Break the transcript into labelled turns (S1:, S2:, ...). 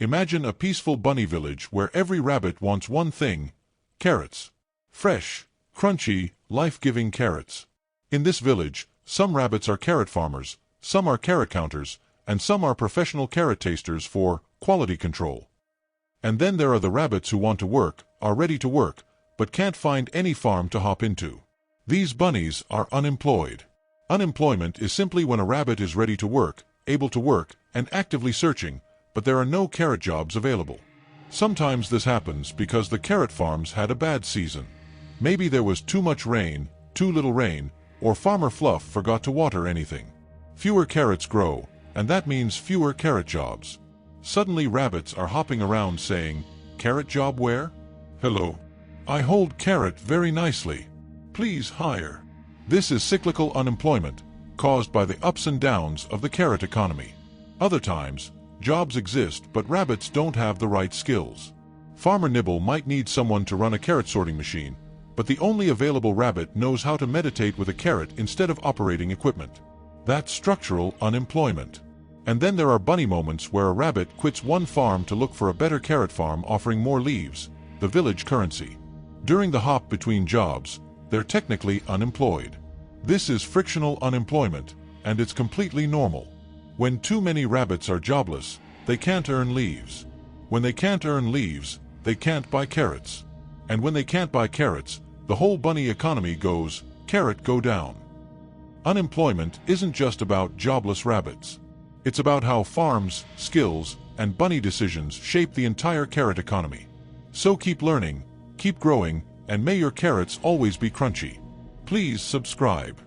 S1: Imagine a peaceful bunny village where every rabbit wants one thing: carrots. Fresh, crunchy, life-giving carrots. In this village, some rabbits are carrot farmers, some are carrot counters, and some are professional carrot tasters for quality control. And then there are the rabbits who want to work, are ready to work, but can't find any farm to hop into. These bunnies are unemployed. Unemployment is simply when a rabbit is ready to work, able to work, and actively searching, but there are no carrot jobs available. Sometimes this happens because the carrot farms had a bad season. Maybe there was too much rain, too little rain, or Farmer Fluff forgot to water anything. Fewer carrots grow, and that means fewer carrot jobs. Suddenly rabbits are hopping around saying, "Carrot job where? Hello. I hold carrot very nicely. Please hire." This is cyclical unemployment, caused by the ups and downs of the carrot economy. Other times, jobs exist but rabbits don't have the right skills. Farmer Nibble might need someone to run a carrot sorting machine, but the only available rabbit knows how to meditate with a carrot instead of operating equipment. That's structural unemployment. And then there are bunny moments where a rabbit quits one farm to look for a better carrot farm offering more leaves, the village currency. During the hop between jobs, they're technically unemployed. This is frictional unemployment, and it's completely normal. When too many rabbits are jobless, they can't earn leaves. When they can't earn leaves, they can't buy carrots. And when they can't buy carrots, the whole bunny economy goes, carrot go down. Unemployment isn't just about jobless rabbits. It's about how farms, skills, and bunny decisions shape the entire carrot economy. So keep learning, keep growing, and may your carrots always be crunchy. Please subscribe.